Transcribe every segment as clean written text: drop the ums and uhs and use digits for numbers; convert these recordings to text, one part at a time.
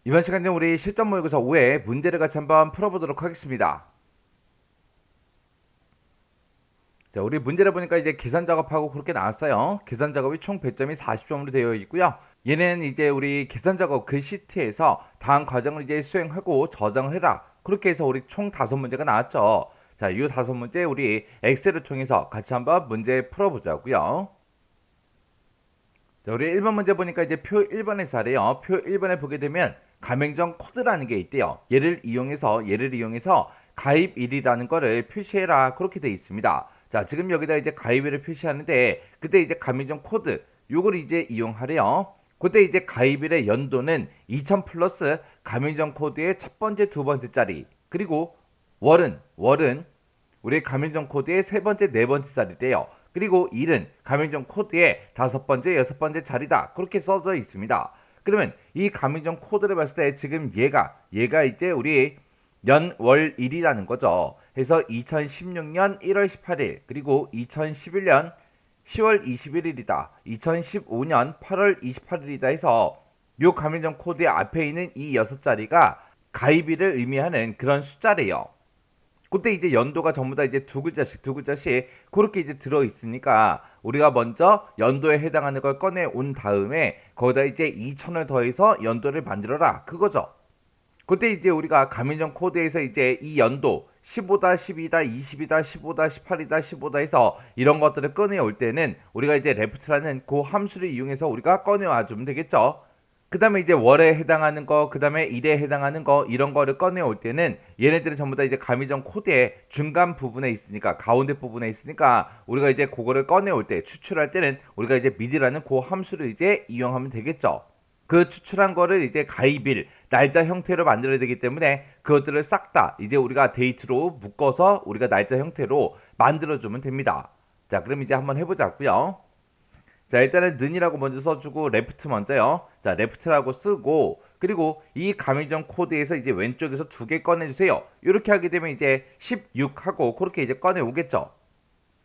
이번 시간에 우리 실전 모의고사 5회 문제를 같이 한번 풀어보도록 하겠습니다. 자, 우리 문제를 보니까 이제 계산 작업하고 그렇게 나왔어요. 계산 작업이 총 배점이 40점으로 되어 있고요. 얘는 이제 우리 계산 작업 그 시트에서 다음 과정을 이제 수행하고 저장을 해라. 그렇게 해서 우리 총 5문제가 나왔죠. 자, 이 5문제 우리 엑셀을 통해서 같이 한번 문제 풀어보자고요. 자, 우리 1번 문제 보니까 이제 표 1번에서 하래요. 표 1번에 보게 되면 가맹점 코드라는 게 있대요. 얘를 이용해서 가입일이라는 거를 표시해라. 그렇게 돼 있습니다. 자, 지금 여기다 이제 가입일을 표시하는데 그때 이제 가맹점 코드 요걸 이제 이용하래요. 그때 이제 가입일의 연도는 2000 플러스 가맹점 코드의 첫 번째, 두 번째 자리. 그리고 월은 우리 가맹점 코드의 세 번째, 네 번째 자리래요. 그리고 일은 가맹점 코드의 다섯 번째, 여섯 번째 자리다. 그렇게 써져 있습니다. 그러면 이 가맹점 코드를 봤을 때 지금 얘가 이제 우리 연월일이라는 거죠. 그래서 2016년 1월 18일 그리고 2011년 10월 21일이다. 2015년 8월 28일이다 해서 요 가맹점 코드의 앞에 있는 이 여섯 자리가 가입일을 의미하는 그런 숫자래요. 그때 이제 연도가 전부 다 이제 두 글자씩 그렇게 이제 들어 있으니까 우리가 먼저 연도에 해당하는 걸 꺼내 온 다음에 거기다 이제 2000을 더해서 연도를 만들어라 그거죠. 그때 이제 우리가 가맹점 코드에서 이제 이 연도 15다, 12다, 20이다, 15다, 18이다, 15다 해서 이런 것들을 꺼내올 때는 우리가 이제 레프트라는 그 함수를 이용해서 우리가 꺼내와 주면 되겠죠. 그 다음에 이제 월에 해당하는 거, 그 다음에 일에 해당하는 거, 이런 거를 꺼내올 때는 얘네들은 전부 다 이제 가미점 코드의 중간 부분에 있으니까, 가운데 부분에 있으니까, 우리가 이제 그거를 꺼내올 때, 추출할 때는 우리가 이제 mid라는 그 함수를 이제 이용하면 되겠죠. 그 추출한 거를 이제 가입일, 날짜 형태로 만들어야 되기 때문에 그것들을 싹 다 이제 우리가 데이트로 묶어서 우리가 날짜 형태로 만들어주면 됩니다. 자, 그럼 이제 한번 해보자고요. 자, 일단은 는이라고 먼저 써주고 레프트 먼저요. 자, 레프트라고 쓰고 그리고 이 가맹점 코드에서 이제 왼쪽에서 두 개 꺼내주세요. 이렇게 하게 되면 이제 16하고 그렇게 이제 꺼내오겠죠.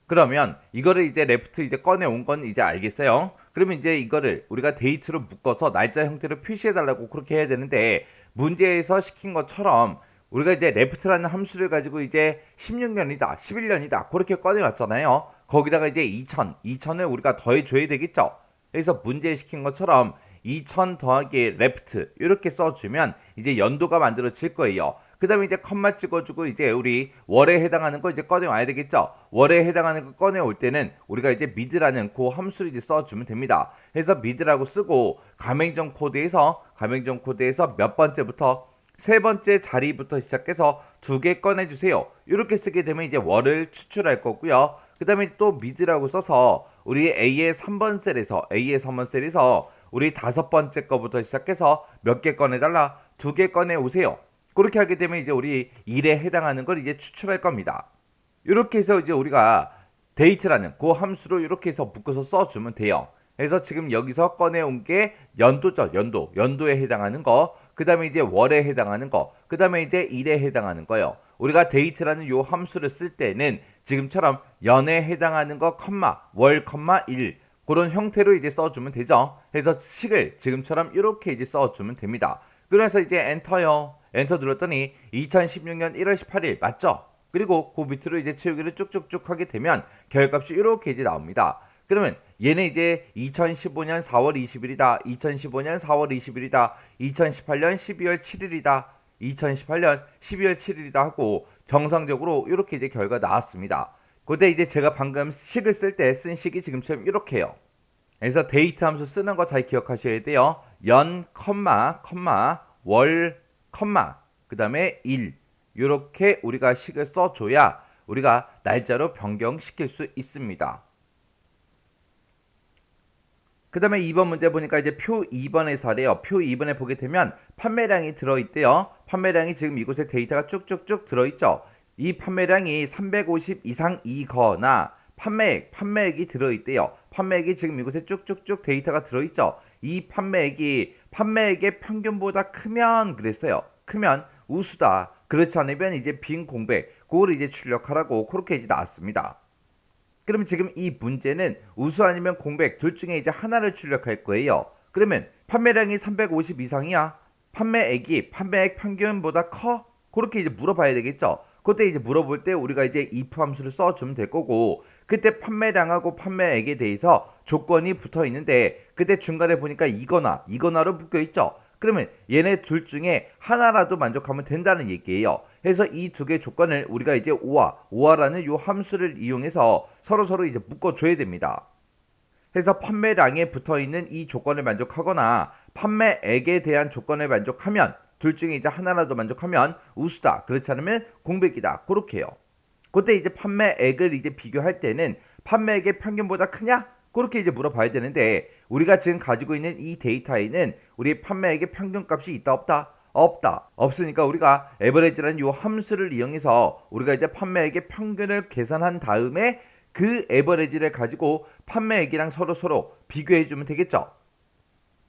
그러면 이거를 이제 레프트 이제 꺼내온 건 이제 알겠어요. 그러면 이제 이거를 우리가 데이트로 묶어서 날짜 형태로 표시해달라고 그렇게 해야 되는데 문제에서 시킨 것처럼 우리가 이제 레프트라는 함수를 가지고 이제 16년이다, 11년이다 그렇게 꺼내왔잖아요. 거기다가 이제 2000을 우리가 더해줘야 되겠죠. 그래서 문제에 시킨 것처럼 2000 더하기 레프트 이렇게 써주면 이제 연도가 만들어질 거예요. 그 다음에 이제 컴마 찍어주고 이제 우리 월에 해당하는 거 이제 꺼내와야 되겠죠. 월에 해당하는 거 꺼내올 때는 우리가 이제 mid라는 그 함수를 이제 써주면 됩니다. 그래서 mid라고 쓰고 가맹점 코드에서 몇 번째부터 세 번째 자리부터 시작해서 두 개 꺼내주세요. 이렇게 쓰게 되면 이제 월을 추출할 거고요. 그 다음에 또 mid라고 써서 우리 A의 3번 셀에서 우리 다섯 번째 거부터 시작해서 몇 개 꺼내달라? 두 개 꺼내오세요. 그렇게 하게 되면 이제 우리 일에 해당하는 걸 이제 추출할 겁니다. 이렇게 해서 이제 우리가 데이트라는 그 함수로 이렇게 해서 묶어서 써주면 돼요. 그래서 지금 여기서 꺼내온 게 연도죠. 연도에 해당하는 거. 그 다음에 이제 월에 해당하는 거. 그 다음에 이제 일에 해당하는 거요. 우리가 데이트라는 요 함수를 쓸 때는 지금처럼 연에 해당하는 거, 월, 일. 그런 형태로 이제 써주면 되죠. 그래서 식을 지금처럼 이렇게 이제 써주면 됩니다. 그래서 이제 엔터요. 엔터 눌렀더니 2016년 1월 18일 맞죠? 그리고 그 밑으로 이제 채우기를 쭉쭉쭉 하게 되면 결값이 이렇게 이제 나옵니다. 그러면 얘는 이제 2015년 4월 20일이다. 2015년 4월 20일이다. 2018년 12월 7일이다. 2018년 12월 7일이다 하고 정상적으로 이렇게 이제 결과가 나왔습니다. 그때 이제 제가 방금 식을 쓸 때 쓴 식이 지금처럼 이렇게요. 그래서 데이트 함수 쓰는 거 잘 기억하셔야 돼요. 연, 월, 그 다음에 일 이렇게 우리가 식을 써줘야 우리가 날짜로 변경시킬 수 있습니다. 그 다음에 2번 문제 보니까 이제 표 2번에서 하래요. 표 2번에 보게 되면 판매량이 들어있대요. 판매량이 지금 이곳에 데이터가 쭉쭉쭉 들어있죠. 이 판매량이 350 이상이거나 판매액이 들어있대요. 판매액이 지금 이곳에 쭉쭉쭉 데이터가 들어있죠. 이 판매액의 평균보다 크면 그랬어요. 크면 우수다. 그렇지 않으면 이제 빈 공백, 그거를 이제 출력하라고 그렇게 이제 나왔습니다. 그러면 지금 이 문제는 우수 아니면 공백 둘 중에 이제 하나를 출력할 거예요. 그러면 판매량이 350 이상이야. 판매액이 판매액 평균보다 커? 그렇게 이제 물어봐야 되겠죠. 그때 이제 물어볼 때 우리가 이제 if 함수를 써주면 될 거고, 그때 판매량하고 판매액에 대해서 조건이 붙어 있는데 그때 중간에 보니까 이거나로 묶여 있죠. 그러면 얘네 둘 중에 하나라도 만족하면 된다는 얘기예요. 그래서 이 두 개 조건을 우리가 이제 오아라는 요 함수를 이용해서 서로 이제 묶어줘야 됩니다. 그래서 판매량에 붙어 있는 이 조건을 만족하거나 판매액에 대한 조건을 만족하면 둘 중에 이제 하나라도 만족하면 우수다. 그렇지 않으면 공백이다. 그렇게 해요. 그때 이제 판매액을 이제 비교할 때는 판매액의 평균보다 크냐? 그렇게 이제 물어봐야 되는데 우리가 지금 가지고 있는 이 데이터에는 우리 판매액의 평균값이 있다 없다? 없다. 없으니까 우리가 에버리지라는 요 함수를 이용해서 우리가 이제 판매액의 평균을 계산한 다음에 그 에버리지를 가지고 판매액이랑 서로 비교해 주면 되겠죠.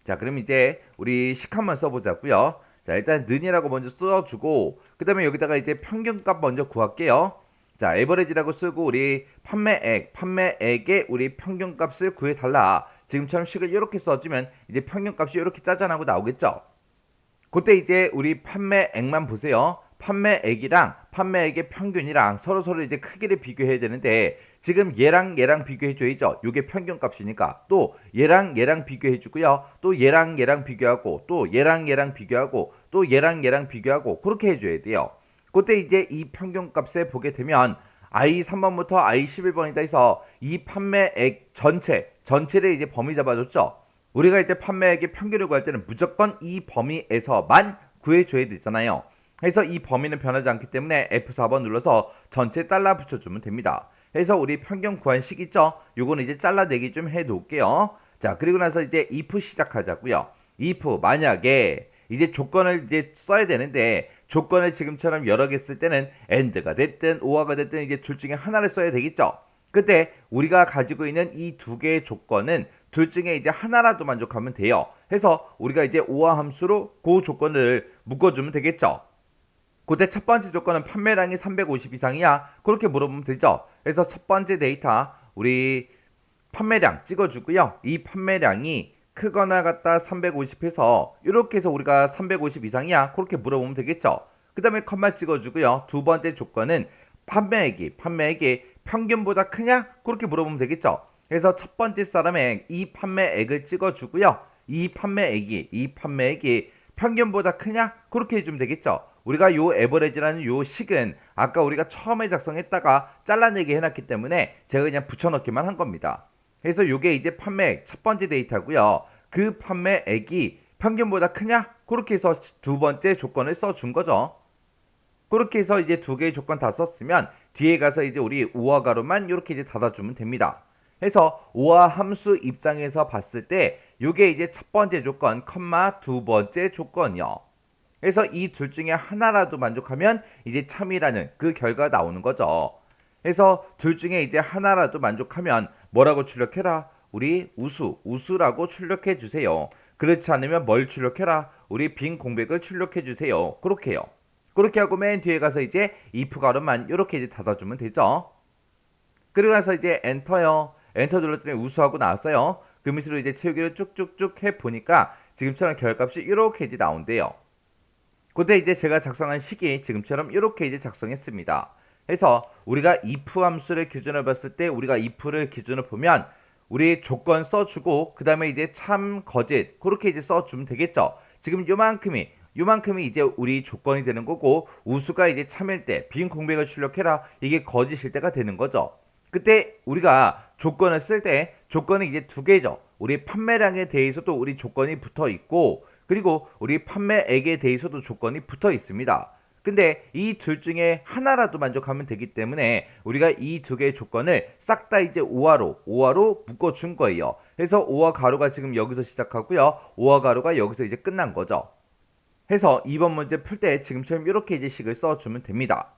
자, 그럼 이제 우리 식 한번 써보자고요. 자, 일단 는이라고 먼저 써주고 그 다음에 여기다가 이제 평균값 먼저 구할게요. 자, 에버리지라고 쓰고 우리 판매액의 우리 평균값을 구해달라. 지금처럼 식을 이렇게 써주면 이제 평균값이 이렇게 짜잔하고 나오겠죠. 그때 이제 우리 판매액만 보세요. 판매액이랑 판매액의 평균이랑 서로 이제 크기를 비교해야 되는데 지금 얘랑 비교해줘야죠. 요게 평균값이니까. 또 얘랑 비교해주고요. 또 얘랑 비교하고 또 얘랑 비교하고 또 얘랑 비교하고 그렇게 해줘야 돼요. 그때 이제 이 평균값에 보게 되면 I3번부터 I11번이다 해서 이 판매액 전체를 이제 범위 잡아줬죠. 우리가 이제 판매액의 평균을 구할 때는 무조건 이 범위에서만 구해줘야 되잖아요. 그래서 이 범위는 변하지 않기 때문에 F4번 눌러서 전체 달라 붙여주면 됩니다. 그래서 우리 평균 구한 식 있죠? 요거는 이제 잘라내기 좀 해놓을게요. 자, 그리고 나서 이제 if 시작하자고요. if 만약에 이제 조건을 이제 써야 되는데 조건을 지금처럼 여러 개 쓸 때는 and가 됐든 or가 됐든 이제 둘 중에 하나를 써야 되겠죠. 그때 우리가 가지고 있는 이 두 개의 조건은 둘 중에 이제 하나라도 만족하면 돼요. 해서 우리가 이제 오화 함수로 그 조건을 묶어주면 되겠죠. 그때 첫 번째 조건은 판매량이 350 이상이야. 그렇게 물어보면 되죠. 그래서 첫 번째 데이터 우리 판매량 찍어주고요. 이 판매량이 크거나 같다 350 해서 이렇게 해서 우리가 350 이상이야. 그렇게 물어보면 되겠죠. 그 다음에 컴마 찍어주고요. 두 번째 조건은 판매액이 평균보다 크냐? 그렇게 물어보면 되겠죠. 그래서 첫 번째 사람의 이 판매액을 찍어주고요. 이 판매액이 평균보다 크냐? 그렇게 해주면 되겠죠. 우리가 요 에버리지라는 요 식은 아까 우리가 처음에 작성했다가 잘라내게 해놨기 때문에 제가 그냥 붙여넣기만 한 겁니다. 그래서 요게 이제 판매액 첫 번째 데이터고요. 그 판매액이 평균보다 크냐? 그렇게 해서 두 번째 조건을 써준 거죠. 그렇게 해서 이제 두 개의 조건 다 썼으면 뒤에 가서 이제 우리 오화 가로만 이렇게 이제 닫아주면 됩니다. 해서 오화 함수 입장에서 봤을 때 요게 이제 첫 번째 조건, 컴마 두 번째 조건이요. 그래서 이 둘 중에 하나라도 만족하면 이제 참이라는 그 결과가 나오는 거죠. 그래서 둘 중에 이제 하나라도 만족하면 뭐라고 출력해라? 우리 우수라고 출력해 주세요. 그렇지 않으면 뭘 출력해라? 우리 빈 공백을 출력해 주세요. 그렇게 해요. 그렇게 하고 맨 뒤에 가서 이제 if 가로만 이렇게 이제 닫아주면 되죠. 그리고 나서 이제 엔터요. 엔터 눌렀더니 우수하고 나왔어요. 그 밑으로 이제 채우기를 쭉쭉쭉 해보니까 지금처럼 결값이 이렇게 이제 나온대요. 그때 이제 제가 작성한 식이 지금처럼 이렇게 이제 작성했습니다. 그래서 우리가 if 함수를 기준으로 봤을 때 우리가 if를 기준으로 보면 우리 조건 써주고 그 다음에 이제 참 거짓 그렇게 이제 써주면 되겠죠. 지금 요만큼이 이제 우리 조건이 되는 거고 우수가 이제 참일 때 빈 공백을 출력해라 이게 거짓일 때가 되는 거죠. 그때 우리가 조건을 쓸 때 조건이 이제 두 개죠. 우리 판매량에 대해서도 우리 조건이 붙어 있고 그리고 우리 판매액에 대해서도 조건이 붙어 있습니다. 근데 이 둘 중에 하나라도 만족하면 되기 때문에 우리가 이 두 개의 조건을 싹 다 이제 오화로 묶어준 거예요. 그래서 오화 가로가 지금 여기서 시작하고요. 오화 가로가 여기서 이제 끝난 거죠. 해서 2번 문제 풀 때 지금처럼 이렇게 이제 식을 써주면 됩니다.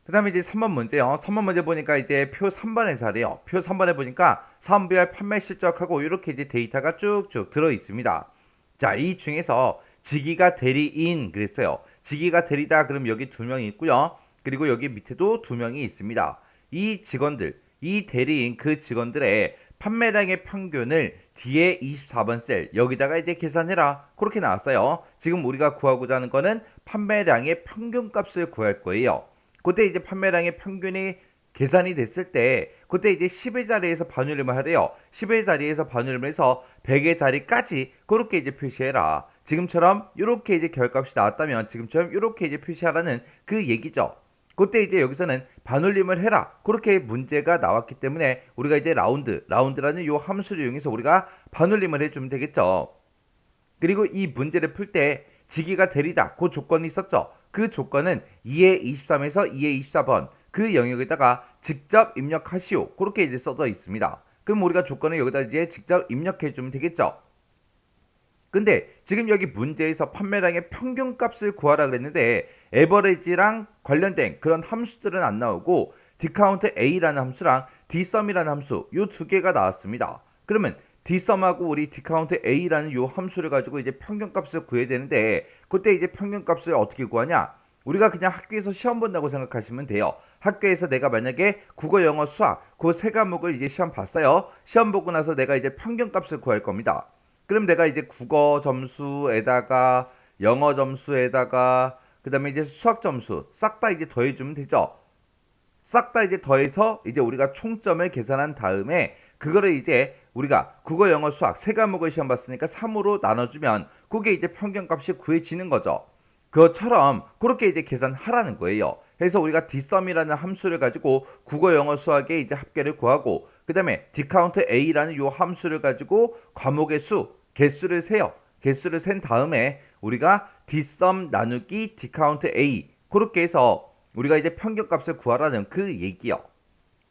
그 다음에 이제 3번 문제요. 3번 문제 보니까 이제 표 3번에서 하래요. 표 3번에 보니까 사은비할 판매 실적하고 이렇게 이제 데이터가 쭉쭉 들어 있습니다. 자, 이 중에서 지기가 대리인 그랬어요. 지기가 대리다 그럼 여기 두 명이 있고요. 그리고 여기 밑에도 두 명이 있습니다. 이 직원들, 이 대리인 그 직원들의 판매량의 평균을 뒤에 24번 셀 여기다가 이제 계산해라. 그렇게 나왔어요. 지금 우리가 구하고자 하는 거는 판매량의 평균값을 구할 거예요. 그때 이제 판매량의 평균이 계산이 됐을 때 그때 이제 10의 자리에서 반올림을 하래요. 10의 자리에서 반올림을 해서 100의 자리까지 그렇게 이제 표시해라. 지금처럼 이렇게 이제 결값이 나왔다면 지금처럼 이렇게 이제 표시하라는 그 얘기죠. 그때 이제 여기서는 반올림을 해라. 그렇게 문제가 나왔기 때문에 우리가 이제 라운드라는 요 함수를 이용해서 우리가 반올림을 해주면 되겠죠. 그리고 이 문제를 풀 때 지기가 대리다. 그 조건이 있었죠. 그 조건은 2의 23에서 2의 24번 그 영역에다가 직접 입력하시오. 그렇게 이제 써져 있습니다. 그럼 우리가 조건을 여기다 이제 직접 입력해 주면 되겠죠. 근데 지금 여기 문제에서 판매량의 평균값을 구하라 그랬는데 에버리지랑 관련된 그런 함수들은 안 나오고 디카운트 A라는 함수랑 dsum이라는 함수 요 두 개가 나왔습니다. 그러면 dsum하고 우리 디카운트 A라는 요 함수를 가지고 이제 평균값을 구해야 되는데 그때 이제 평균값을 어떻게 구하냐? 우리가 그냥 학교에서 시험 본다고 생각하시면 돼요. 학교에서 내가 만약에 국어, 영어, 수학 그 세 과목을 이제 시험 봤어요. 시험 보고 나서 내가 이제 평균값을 구할 겁니다. 그럼 내가 이제 국어 점수에다가 영어 점수에다가 그다음에 이제 수학 점수 싹 다 이제 더해주면 되죠. 싹 다 이제 더해서 이제 우리가 총점을 계산한 다음에 그거를 이제 우리가 국어, 영어, 수학 세 과목을 시험 봤으니까 3으로 나눠주면 그게 이제 평균값이 구해지는 거죠. 그것처럼 그렇게 이제 계산하라는 거예요. 그래서 우리가 dsum이라는 함수를 가지고 국어, 영어, 수학의 이제 합계를 구하고 그 다음에 dcount a라는 요 함수를 가지고 과목의 수, 개수를 세요. 개수를 센 다음에 우리가 dsum 나누기 dcount a 그렇게 해서 우리가 이제 평균값을 구하라는 그 얘기요.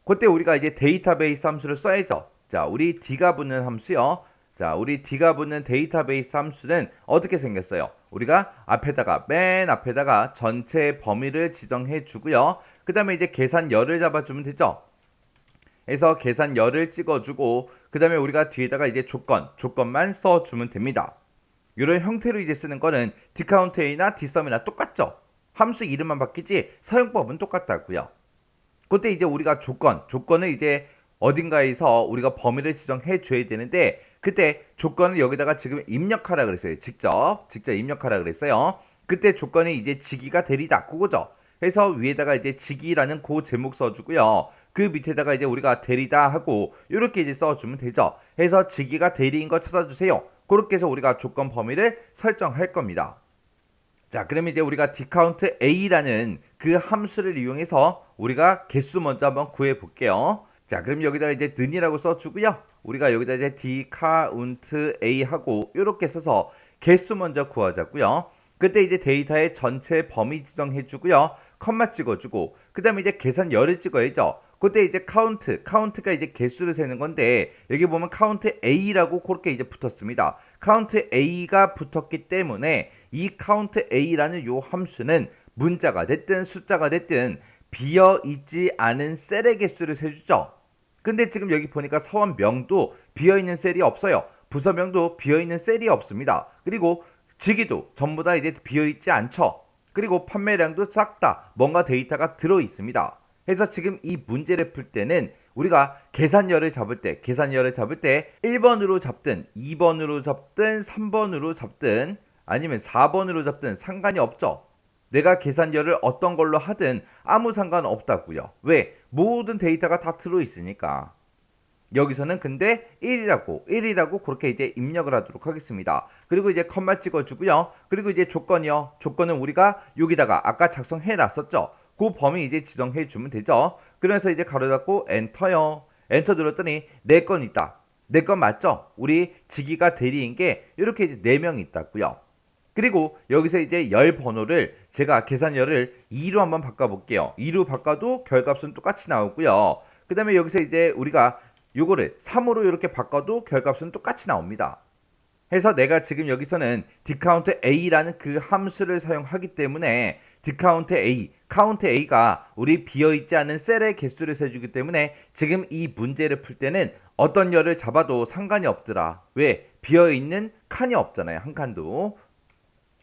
그때 우리가 이제 데이터베이스 함수를 써야죠. 자, 우리 d가 붙는 함수요. 자, 우리 d가 붙는 데이터베이스 함수는 어떻게 생겼어요? 우리가 맨 앞에다가 전체 범위를 지정해 주고요. 그 다음에 이제 계산열을 잡아주면 되죠. 그래서 계산열을 찍어주고 그 다음에 우리가 뒤에다가 이제 조건만 써주면 됩니다. 이런 형태로 이제 쓰는 거는 dcountA나 dsum이나 똑같죠. 함수 이름만 바뀌지 사용법은 똑같다고요. 그때 이제 우리가 조건을 이제 어딘가에서 우리가 범위를 지정해 줘야 되는데 그때 조건을 여기다가 지금 입력하라 그랬어요. 직접 입력하라 그랬어요. 그때 조건이 이제 지기가 대리다 그거죠. 그래서 위에다가 이제 지기라는 그 제목 써주고요. 그 밑에다가 이제 우리가 대리다 하고 이렇게 이제 써주면 되죠. 해서 지기가 대리인 거 찾아주세요. 그렇게 해서 우리가 조건 범위를 설정할 겁니다. 자, 그럼 이제 우리가 dcount a라는 그 함수를 이용해서 우리가 개수 먼저 한번 구해 볼게요. 자, 그럼 여기다가 이제 는이라고 써주고요. 우리가 여기다 이제 dcount a 하고 이렇게 써서 개수 먼저 구하자고요. 그때 이제 데이터의 전체 범위 지정해 주고요. 컴마 찍어주고 그 다음에 이제 계산열을 찍어야죠. 그때 이제 카운트가 이제 개수를 세는 건데 여기 보면 count a라고 그렇게 이제 붙었습니다. count a가 붙었기 때문에 이 count a라는 요 함수는 문자가 됐든 숫자가 됐든 비어 있지 않은 셀의 개수를 세주죠. 근데 지금 여기 보니까 사원명도 비어 있는 셀이 없어요. 부서명도 비어 있는 셀이 없습니다. 그리고 직위도 전부 다 이제 비어 있지 않죠. 그리고 판매량도 싹 다 뭔가 데이터가 들어 있습니다. 그래서 지금 이 문제를 풀 때는 우리가 계산열을 잡을 때 1번으로 잡든 2번으로 잡든 3번으로 잡든 아니면 4번으로 잡든 상관이 없죠. 내가 계산열을 어떤 걸로 하든 아무 상관 없다고요. 왜? 모든 데이터가 다 들어 있으니까. 여기서는 근데 1이라고 그렇게 이제 입력을 하도록 하겠습니다. 그리고 이제 컴마 찍어주고요. 그리고 이제 조건이요. 조건은 우리가 여기다가 아까 작성해 놨었죠. 그 범위 이제 지정해 주면 되죠. 그래서 이제 가로 닫고 엔터요. 엔터 눌렀더니 네 건 있다. 네 건 맞죠? 우리 지기가 대리인 게 이렇게 이제 4명 있다고요. 그리고 여기서 이제 열 번호를 제가 계산열을 2로 한번 바꿔볼게요. 2로 바꿔도 결값은 똑같이 나오고요. 그 다음에 여기서 이제 우리가 요거를 3으로 이렇게 바꿔도 결값은 똑같이 나옵니다. 해서 내가 지금 여기서는 dcount a라는 그 함수를 사용하기 때문에 dcount a, count a가 우리 비어있지 않은 셀의 개수를 세주기 때문에 지금 이 문제를 풀 때는 어떤 열을 잡아도 상관이 없더라. 왜? 비어있는 칸이 없잖아요. 한 칸도.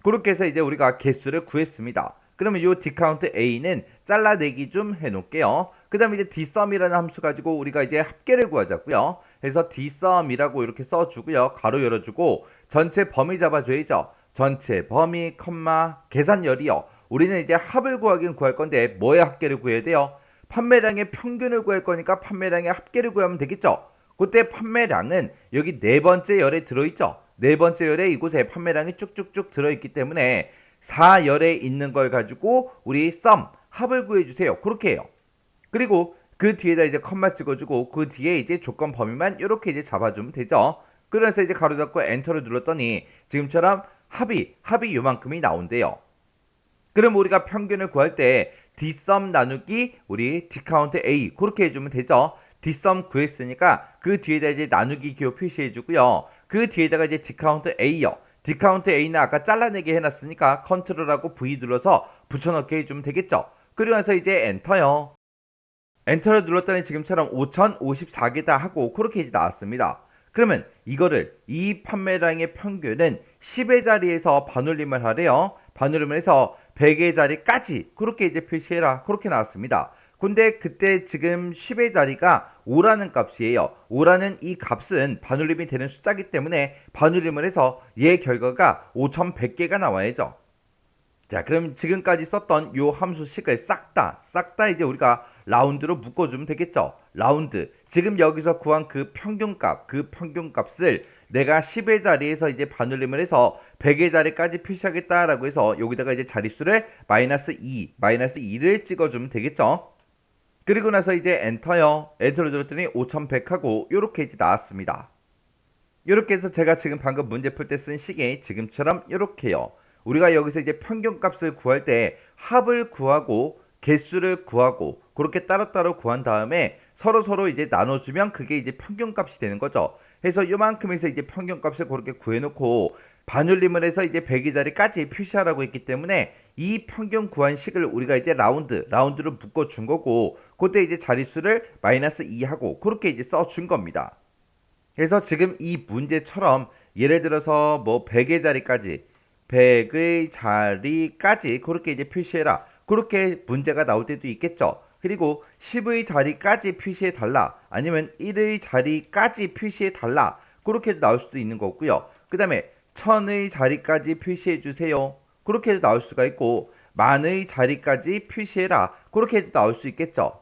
그렇게 해서 이제 우리가 개수를 구했습니다. 그러면 이 dcount a는 잘라내기 좀 해놓을게요. 그 다음에 이제 dsum이라는 함수 가지고 우리가 이제 합계를 구하자고요. 해서 dsum이라고 이렇게 써주고요. 가로 열어주고 전체 범위 잡아줘야죠. 전체 범위 컴마 계산열이요. 우리는 이제 합을 구하긴 구할 건데 뭐의 합계를 구해야 돼요? 판매량의 평균을 구할 거니까 판매량의 합계를 구하면 되겠죠. 그때 판매량은 여기 네 번째 열에 들어있죠. 네 번째 열에 이곳에 판매량이 쭉쭉쭉 들어있기 때문에 4열에 있는 걸 가지고 우리 sum 합을 구해주세요. 그렇게 해요. 그리고 그 뒤에다 이제 컴마 찍어주고 그 뒤에 이제 조건 범위만 이렇게 이제 잡아주면 되죠. 그래서 이제 가로 닫고 엔터를 눌렀더니 지금처럼 합이 요만큼이 나온대요. 그럼 우리가 평균을 구할 때 dsum 나누기 우리 dcount a 그렇게 해주면 되죠. dsum 구했으니까 그 뒤에다 이제 나누기 기호 표시해주고요. 그 뒤에다가 이제 dcount a요. dcount a는 아까 잘라내기 해놨으니까 컨트롤하고 V 눌러서 붙여넣기 해주면 되겠죠. 그리고 나서 이제 엔터요. 엔터를 눌렀더니 지금처럼 5054개다 하고 그렇게 이제 나왔습니다. 그러면 이거를 이 판매량의 평균은 10의 자리에서 반올림을 하래요. 반올림을 해서 100의 자리까지 그렇게 이제 표시해라. 그렇게 나왔습니다. 근데 그때 지금 10의 자리가 5라는 값이에요. 5라는 이 값은 반올림이 되는 숫자이기 때문에 반올림을 해서 얘 결과가 5100개가 나와야죠. 자, 그럼 지금까지 썼던 요 함수식을 싹 다 이제 우리가 라운드로 묶어주면 되겠죠. 라운드. 지금 여기서 구한 그 평균값을 내가 10의 자리에서 이제 반올림을 해서 100의 자리까지 표시하겠다라고 해서 여기다가 이제 자릿수를 -2를 찍어주면 되겠죠. 그리고 나서 이제 엔터요. 엔터를 눌렀더니 5100하고 요렇게 이제 나왔습니다. 요렇게 해서 제가 지금 방금 문제 풀 때 쓴 식이 지금처럼 요렇게요. 우리가 여기서 이제 평균값을 구할 때 합을 구하고 개수를 구하고 그렇게 따로따로 구한 다음에 서로 이제 나눠주면 그게 이제 평균값이 되는 거죠. 해서 요만큼에서 이제 평균값을 그렇게 구해놓고 반올림을 해서 이제 100의 자리까지 표시하라고 했기 때문에 이 평균 구한 식을 우리가 이제 라운드로 묶어준 거고 그때 이제 자릿수를 -2하고 그렇게 이제 써준 겁니다. 그래서 지금 이 문제처럼 예를 들어서 뭐 100의 자리까지 그렇게 이제 표시해라. 그렇게 문제가 나올 때도 있겠죠. 그리고 10의 자리까지 표시해 달라. 아니면 1의 자리까지 표시해 달라. 그렇게도 나올 수도 있는 거고요. 그 다음에 1000의 자리까지 표시해 주세요. 그렇게도 나올 수가 있고 만의 자리까지 표시해라. 그렇게도 나올 수 있겠죠.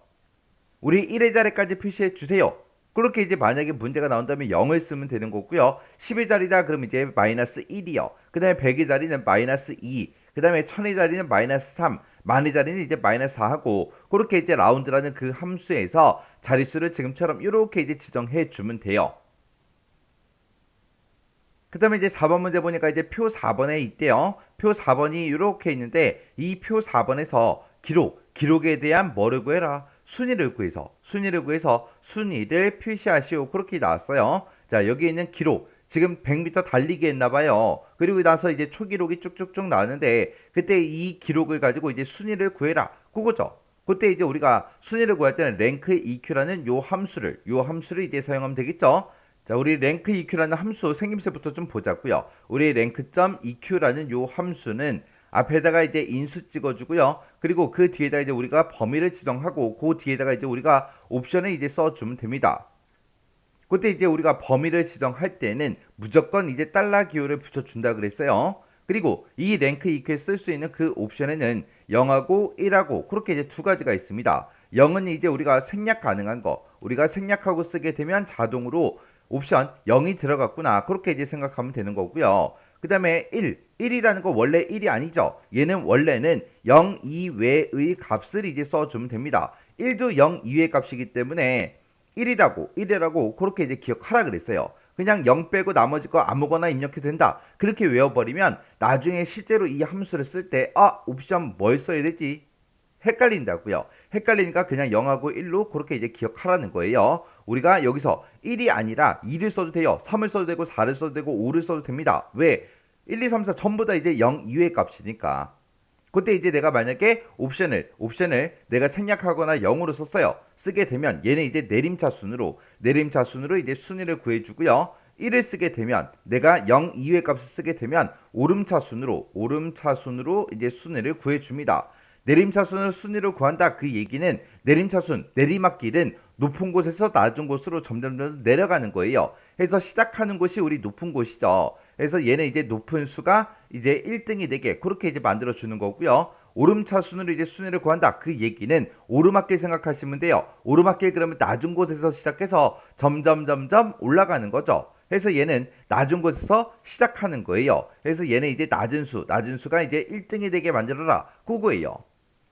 우리 1의 자리까지 표시해 주세요. 그렇게 이제 만약에 문제가 나온다면 0을 쓰면 되는 거고요. 10의 자리다 그럼 이제 -1이요. 그 다음에 100의 자리는 -2. 그 다음에 1000의 자리는 -3. 만의 자리는 이제 -4하고 그렇게 이제 라운드라는 그 함수에서 자릿수를 지금처럼 이렇게 이제 지정해 주면 돼요. 그 다음에 이제 4번 문제 보니까 이제 표 4번에 있대요. 표 4번이 이렇게 있는데 이 표 4번에서 기록에 대한 뭐를 구해라? 순위를 구해서 순위를 표시하시오. 그렇게 나왔어요. 자, 여기 있는 기록. 지금 100m 달리기 했나봐요. 그리고 나서 이제 초기록이 쭉쭉쭉 나왔는데 그때 이 기록을 가지고 이제 순위를 구해라. 그거죠. 그때 이제 우리가 순위를 구할 때는 랭크 EQ라는 요 함수를 이제 사용하면 되겠죠. 자, 우리 랭크 EQ라는 함수 생김새부터 좀 보자고요. 우리 랭크.EQ라는 요 함수는 앞에다가 이제 인수 찍어주고요. 그리고 그 뒤에다 이제 우리가 범위를 지정하고 그 뒤에다가 이제 우리가 옵션을 이제 써주면 됩니다. 그때 이제 우리가 범위를 지정할 때는 무조건 이제 달러 기호를 붙여준다 그랬어요. 그리고 이 랭크 EQ에 쓸 수 있는 그 옵션에는 0하고 1하고 그렇게 이제 두 가지가 있습니다. 0은 이제 우리가 생략 가능한 거. 우리가 생략하고 쓰게 되면 자동으로 옵션 0이 들어갔구나. 그렇게 이제 생각하면 되는 거고요. 그 다음에 1이라는 거 원래 1이 아니죠. 얘는 원래는 0 이외의 값을 이제 써주면 됩니다. 1도 0 이외의 값이기 때문에 1이라고 그렇게 이제 기억하라 그랬어요. 그냥 0 빼고 나머지 거 아무거나 입력해도 된다. 그렇게 외워버리면 나중에 실제로 이 함수를 쓸 때 옵션 뭘 써야 되지? 헷갈린다고요. 헷갈리니까 그냥 0하고 1로 그렇게 이제 기억하라는 거예요. 우리가 여기서 1이 아니라 2를 써도 돼요. 3을 써도 되고 4를 써도 되고 5를 써도 됩니다. 왜? 1, 2, 3, 4 전부 다 이제 0 이외의 값이니까. 그때 이제 내가 만약에 옵션을 내가 생략하거나 0으로 썼어요. 쓰게 되면 얘는 이제 내림차순으로 이제 순위를 구해주고요. 1을 쓰게 되면 내가 0 이외의 값을 쓰게 되면 오름차순으로 이제 순위를 구해줍니다. 내림차순을 순위로 구한다. 그 얘기는 내림차순, 내리막길은 높은 곳에서 낮은 곳으로 점점 내려가는 거예요. 그래서 시작하는 곳이 우리 높은 곳이죠. 그래서 얘는 이제 높은 수가 이제 1등이 되게 그렇게 이제 만들어 주는 거고요. 오름차 순으로 이제 순위를 구한다. 그 얘기는 오르막길 생각하시면 돼요. 오르막길 그러면 낮은 곳에서 시작해서 점점 올라가는 거죠. 그래서 얘는 낮은 곳에서 시작하는 거예요. 그래서 얘는 이제 낮은 수가 이제 1등이 되게 만들어라. 그거예요.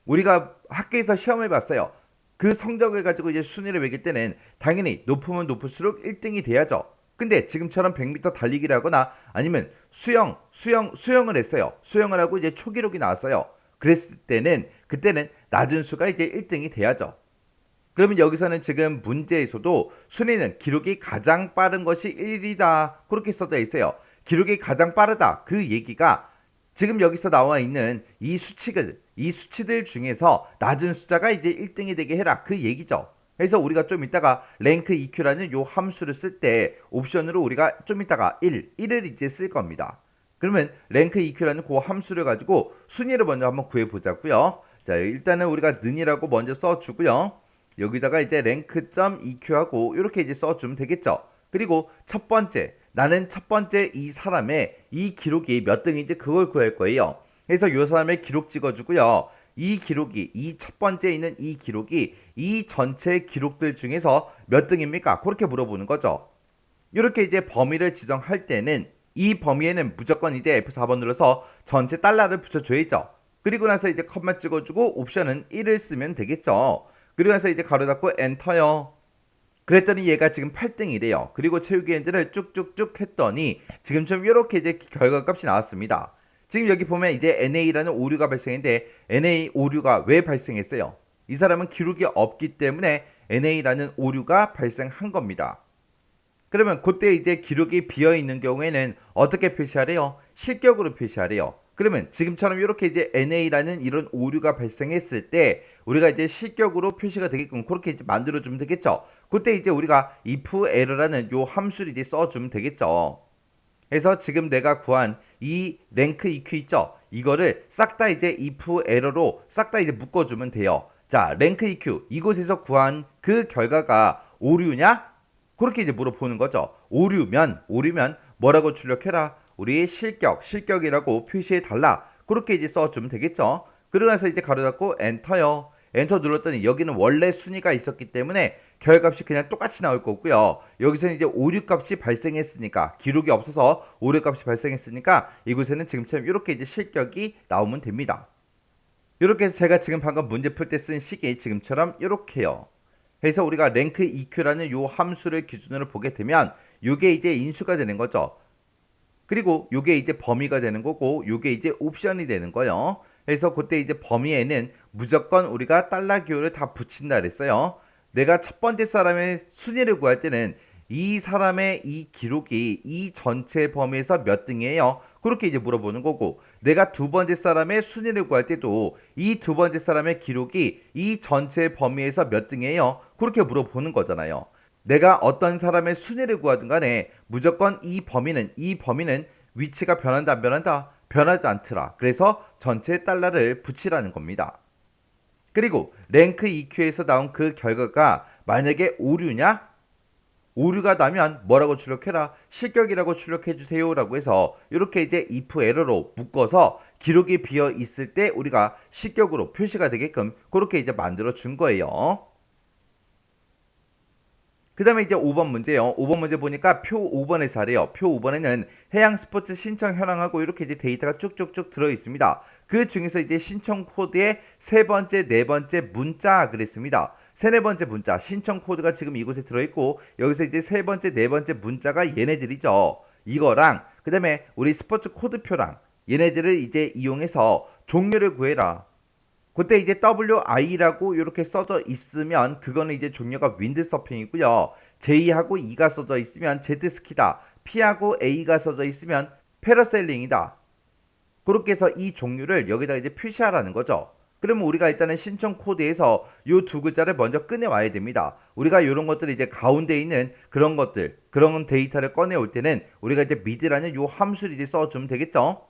우리가 학교에서 시험을 봤어요. 그 성적을 가지고 이제 순위를 매길 때는 당연히 높으면 높을수록 1등이 돼야죠. 근데 지금처럼 100m 달리기를 하거나 아니면 수영을 했어요. 수영을 하고 이제 초기록이 나왔어요. 그랬을 때는 그때는 낮은 수가 이제 1등이 돼야죠. 그러면 여기서는 지금 문제에서도 순위는 기록이 가장 빠른 것이 1이다. 그렇게 써져 있어요. 기록이 가장 빠르다. 그 얘기가 지금 여기서 나와 있는 이 수치들 중에서 낮은 숫자가 이제 1등이 되게 해라. 그 얘기죠. 그래서 우리가 좀 이따가 랭크 EQ라는 요 함수를 쓸 때 옵션으로 우리가 좀 이따가 1을 이제 쓸 겁니다. 그러면 랭크 EQ라는 그 함수를 가지고 순위를 먼저 한번 구해 보자고요. 자, 일단은 우리가 는이라고 먼저 써주고요. 여기다가 이제 랭크.EQ하고 이렇게 이제 써주면 되겠죠. 그리고 첫 번째, 나는 첫 번째 이 사람의 이 기록이 몇 등인지 그걸 구할 거예요. 그래서 이 사람의 기록 찍어주고요. 이 기록이 이 첫 번째 있는 이 기록이 이 전체 기록들 중에서 몇 등입니까? 그렇게 물어보는 거죠. 이렇게 이제 범위를 지정할 때는 이 범위에는 무조건 이제 F4번 눌러서 전체 달러를 붙여줘야죠. 그리고 나서 이제 컴마 찍어주고 옵션은 1을 쓰면 되겠죠. 그리고 나서 이제 가로 닫고 엔터요. 그랬더니 얘가 지금 8등이래요. 그리고 채우기 엔드를 쭉쭉쭉 했더니 지금처럼 이렇게 이제 결과값이 나왔습니다. 지금 여기 보면 이제 NA라는 오류가 발생했는데 NA 오류가 왜 발생했어요? 이 사람은 기록이 없기 때문에 NA라는 오류가 발생한 겁니다. 그러면 그때 이제 기록이 비어 있는 경우에는 어떻게 표시하래요? 실격으로 표시하래요. 그러면 지금처럼 이렇게 이제 NA라는 이런 오류가 발생했을 때 우리가 이제 실격으로 표시가 되게끔 그렇게 이제 만들어주면 되겠죠. 그때 이제 우리가 if error라는 요 함수를 이제 써주면 되겠죠. 그래서 지금 내가 구한 이 랭크 EQ 있죠? 이거를 싹 다 이제 if error로 싹 다 이제 묶어주면 돼요. 자, 랭크 EQ 이곳에서 구한 그 결과가 오류냐? 그렇게 이제 물어보는 거죠. 오류면 뭐라고 출력해라? 우리 실격이라고 표시해 달라. 그렇게 이제 써주면 되겠죠. 그러고 나서 이제 가로 닫고 엔터요. 엔터 눌렀더니 여기는 원래 순위가 있었기 때문에 결값이 그냥 똑같이 나올 거고요. 여기서는 이제 오류값이 발생했으니까 기록이 없어서 오류값이 발생했으니까 이곳에는 지금처럼 이렇게 이제 실격이 나오면 됩니다. 이렇게 해서 제가 지금 방금 문제 풀 때 쓴 식이 지금처럼 이렇게요. 그래서 우리가 랭크 EQ라는 요 함수를 기준으로 보게 되면 요게 이제 인수가 되는 거죠. 그리고 요게 이제 범위가 되는 거고 요게 이제 옵션이 되는 거예요. 그래서 그때 이제 범위에는 무조건 우리가 달러 기호를 다 붙인다 그랬어요. 내가 첫 번째 사람의 순위를 구할 때는 이 사람의 이 기록이 이 전체 범위에서 몇 등이에요? 그렇게 이제 물어보는 거고 내가 두 번째 사람의 순위를 구할 때도 이 두 번째 사람의 기록이 이 전체 범위에서 몇 등이에요? 그렇게 물어보는 거잖아요. 내가 어떤 사람의 순위를 구하든 간에 무조건 이 범위는 위치가 변한다 안 변한다? 변하지 않더라. 그래서 전체 달러를 붙이라는 겁니다. 그리고 랭크 EQ에서 나온 그 결과가 만약에 오류냐? 오류가 나면 뭐라고 출력해라? 실격이라고 출력해 주세요 라고 해서 이렇게 이제 if error로 묶어서 기록이 비어 있을 때 우리가 실격으로 표시가 되게끔 그렇게 이제 만들어 준 거예요. 그 다음에 이제 5번 문제요. 5번 문제 보니까 표 5번에서 하래요. 표 5번에는 해양 스포츠 신청 현황하고 이렇게 이제 데이터가 쭉쭉쭉 들어 있습니다. 그 중에서 이제 신청 코드의 세 번째, 네 번째 문자 그랬습니다. 세네 번째 문자, 신청 코드가 지금 이곳에 들어있고 여기서 이제 세 번째, 네 번째 문자가 얘네들이죠. 이거랑 그 다음에 우리 스포츠 코드표랑 얘네들을 이제 이용해서 종류를 구해라. 그때 이제 WI라고 이렇게 써져 있으면 그거는 이제 종류가 윈드서핑이고요. J하고 E가 써져 있으면 제트스키다. P하고 A가 써져 있으면 패러세일링이다. 그렇게 해서 이 종류를 여기다 이제 표시하라는 거죠. 그러면 우리가 일단은 신청 코드에서 이 두 글자를 먼저 꺼내 와야 됩니다. 우리가 이런 것들을 이제 가운데 있는 그런 것들, 그런 데이터를 꺼내 올 때는 우리가 이제 mid라는 이 함수를 이제 써주면 되겠죠.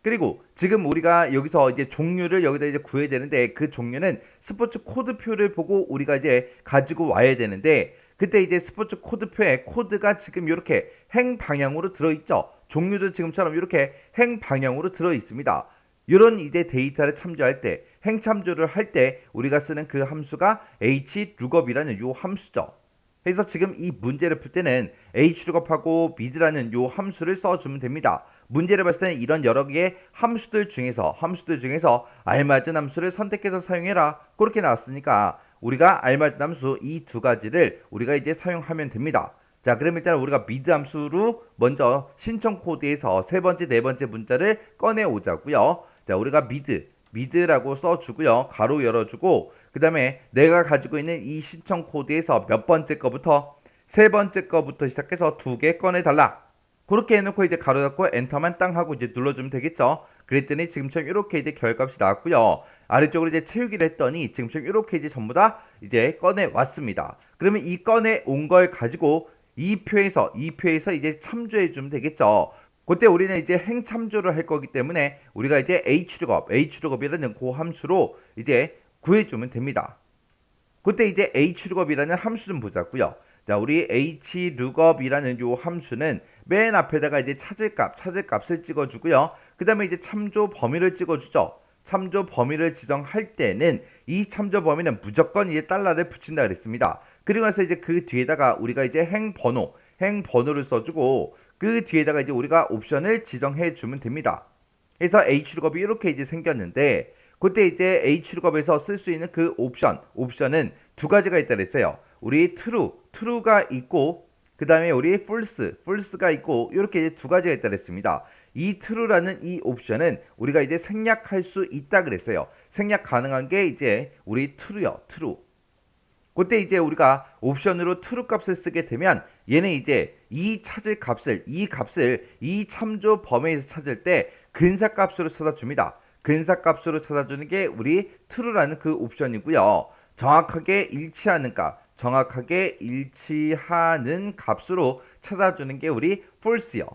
그리고 지금 우리가 여기서 이제 종류를 여기다 이제 구해야 되는데 그 종류는 스포츠 코드표를 보고 우리가 이제 가지고 와야 되는데 그때 이제 스포츠 코드표에 코드가 지금 이렇게 행 방향으로 들어있죠. 종류도 지금처럼 이렇게 행 방향으로 들어 있습니다. 이런 이제 데이터를 참조할 때, 행 참조를 할 때 우리가 쓰는 그 함수가 hlookup이라는 요 함수죠. 그래서 지금 이 문제를 풀 때는 hlookup하고 mid라는 요 함수를 써주면 됩니다. 문제를 봤을 때는 이런 여러 개의 함수들 중에서 알맞은 함수를 선택해서 사용해라. 그렇게 나왔으니까 우리가 알맞은 함수 이 두 가지를 우리가 이제 사용하면 됩니다. 자, 그럼 일단 우리가 미드 함수로 먼저 신청 코드에서 세 번째, 네 번째 문자를 꺼내 오자고요. 자, 우리가 미드라고 써주고요. 가로 열어주고 그 다음에 내가 가지고 있는 이 신청 코드에서 몇 번째 거부터 세 번째 거부터 시작해서 두 개 꺼내달라. 그렇게 해놓고 이제 가로 닫고 엔터만 땅 하고 이제 눌러주면 되겠죠. 그랬더니 지금처럼 이렇게 이제 결값이 나왔고요. 아래쪽으로 이제 채우기를 했더니 지금처럼 이렇게 이제 전부 다 이제 꺼내 왔습니다. 그러면 이 꺼내 온 걸 가지고 이 표에서 이제 참조해 주면 되겠죠. 그때 우리는 이제 행 참조를 할 거기 때문에 우리가 이제 hlookup이라는 그 함수로 이제 구해주면 됩니다. 그때 이제 hlookup이라는 함수 좀 보자고요. 자, 우리 hlookup이라는 요 함수는 맨 앞에다가 이제 찾을 값을 찍어주고요. 그 다음에 이제 참조 범위를 찍어주죠. 참조 범위를 지정할 때는 이 참조 범위는 무조건 이제 달러를 붙인다 그랬습니다. 그리고 나서 이제 그 뒤에다가 우리가 이제 행번호를 써주고 그 뒤에다가 이제 우리가 옵션을 지정해 주면 됩니다. 그래서 hlookup이 이렇게 이제 생겼는데 그때 이제 hlookup에서 쓸 수 있는 그 옵션은 두 가지가 있다 그랬어요. 우리 true가 있고 그 다음에 우리 false가 있고 이렇게 이제 두 가지가 있다 그랬습니다. 이 true라는 이 옵션은 우리가 이제 생략할 수 있다 그랬어요. 생략 가능한 게 이제 우리 true요. true. 그때 이제 우리가 옵션으로 true 값을 쓰게 되면 얘는 이제 이 값을 이 참조 범위에서 찾을 때 근사 값으로 찾아줍니다. 근사 값으로 찾아주는 게 우리 true라는 그 옵션이고요. 정확하게 일치하는 값으로 찾아주는 게 우리 false요.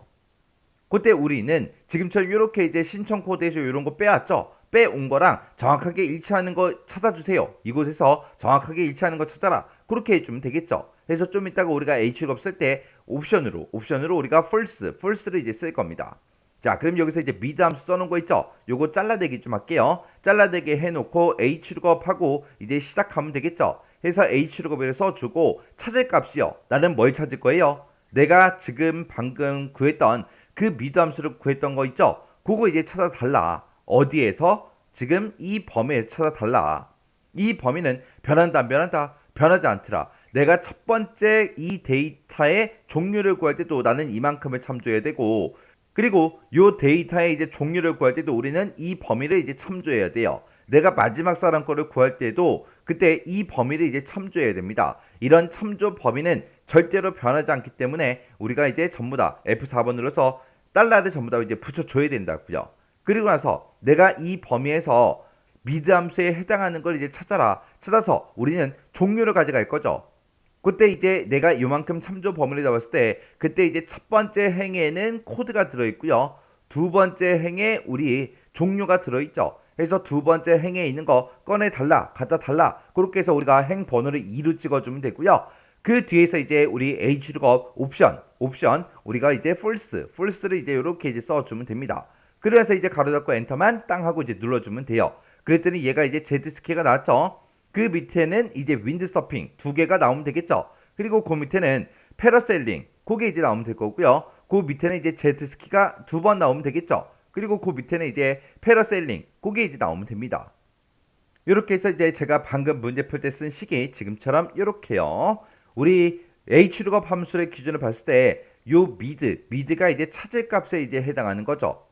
그때 우리는 지금처럼 이렇게 이제 신청 코드에서 이런 거 빼왔죠. 빼온 거랑 정확하게 일치하는 거 찾아주세요. 이곳에서 정확하게 일치하는 거 찾아라. 그렇게 해주면 되겠죠. 그래서 좀 이따가 우리가 hlook 쓸 때 옵션으로 우리가 false를 이제 쓸 겁니다. 자, 그럼 여기서 이제 mid 함수 써놓은 거 있죠? 요거 잘라내기 좀 할게요. 잘라내기 해놓고 hlookup하고 이제 시작하면 되겠죠? 해서 hlookup을 써주고 찾을 값이요. 나는 뭘 찾을 거예요? 내가 지금 방금 구했던 그 mid 함수를 구했던 거 있죠? 그거 이제 찾아달라. 어디에서? 지금 이 범위에서 찾아달라. 이 범위는 변한다 안 변한다? 변하지 않더라. 내가 첫 번째 이 데이터의 종류를 구할 때도 나는 이만큼을 참조해야 되고 그리고 요 데이터의 이제 종류를 구할 때도 우리는 이 범위를 이제 참조해야 돼요. 내가 마지막 사람 거를 구할 때도 그때 이 범위를 이제 참조해야 됩니다. 이런 참조 범위는 절대로 변하지 않기 때문에 우리가 이제 전부 다 F4번 눌러서 달러를 전부 다 이제 붙여줘야 된다고요. 그리고 나서 내가 이 범위에서 미드 함수에 해당하는 걸 이제 찾아서 우리는 종류를 가져갈 거죠. 그때 이제 내가 요만큼 참조 범위를 잡았을 때 그때 이제 첫 번째 행에는 코드가 들어있고요. 두 번째 행에 우리 종류가 들어있죠. 그래서 두 번째 행에 있는 거 꺼내달라, 갖다 달라. 그렇게 해서 우리가 행 번호를 2로 찍어주면 되고요. 그 뒤에서 이제 우리 hlook 옵션 우리가 이제 false를 이제 이렇게 이제 써주면 됩니다. 그래서 이제 가로 닫고 엔터만 땅 하고 이제 눌러주면 돼요. 그랬더니 얘가 이제 Z스키가 나왔죠. 그 밑에는 이제 윈드서핑 두 개가 나오면 되겠죠. 그리고 그 밑에는 패러셀링 그게 이제 나오면 될 거고요. 그 밑에는 이제 제트스키가 두 번 나오면 되겠죠. 그리고 그 밑에는 이제 패러셀링 그게 이제 나오면 됩니다. 이렇게 해서 이제 제가 방금 문제 풀 때 쓴 식이 지금처럼 이렇게요. 우리 hlook 함수의 기준을 봤을 때 요 미드가 이제 찾을 값에 이제 해당하는 거죠.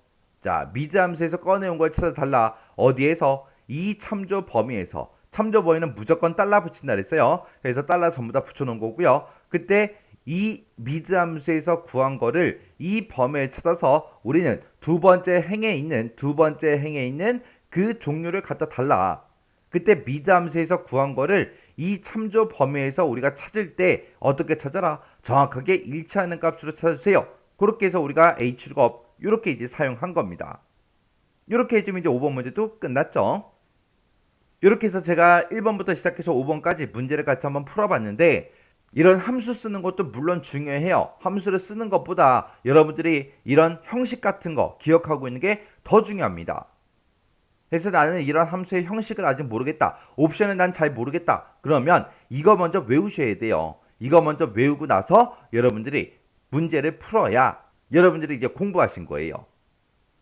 자, 미드 함수에서 꺼내온 걸 찾아달라. 어디에서? 이 참조 범위에서. 참조 범위는 무조건 달러 붙인다 그랬어요. 그래서 달러 전부 다 붙여놓은 거고요. 그때 이 미드 함수에서 구한 거를 이 범위에 찾아서 우리는 두 번째 행에 있는 그 종류를 갖다 달라. 그때 미드 함수에서 구한 거를 이 참조 범위에서 우리가 찾을 때 어떻게 찾아라? 정확하게 일치하는 값으로 찾아주세요. 그렇게 해서 우리가 hlook 이렇게 이제 사용한 겁니다. 이렇게 해주면 이제 5번 문제도 끝났죠. 이렇게 해서 제가 1번부터 시작해서 5번까지 문제를 같이 한번 풀어봤는데, 이런 함수 쓰는 것도 물론 중요해요. 함수를 쓰는 것보다 여러분들이 이런 형식 같은 거 기억하고 있는 게 더 중요합니다. 그래서 나는 이런 함수의 형식을 아직 모르겠다. 옵션은 난 잘 모르겠다. 그러면 이거 먼저 외우셔야 돼요. 이거 먼저 외우고 나서 여러분들이 문제를 풀어야 여러분들이 이제 공부하신 거예요.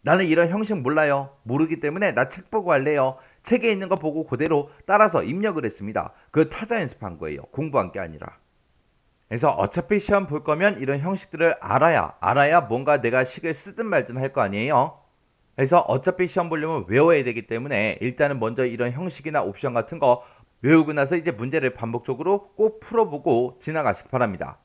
나는 이런 형식 몰라요. 모르기 때문에 나 책 보고 할래요. 책에 있는 거 보고 그대로 따라서 입력을 했습니다. 그 타자 연습한 거예요. 공부한 게 아니라. 그래서 어차피 시험 볼 거면 이런 형식들을 알아야 뭔가 내가 식을 쓰든 말든 할 거 아니에요. 그래서 어차피 시험 보려면 외워야 되기 때문에 일단은 먼저 이런 형식이나 옵션 같은 거 외우고 나서 이제 문제를 반복적으로 꼭 풀어보고 지나가시기 바랍니다.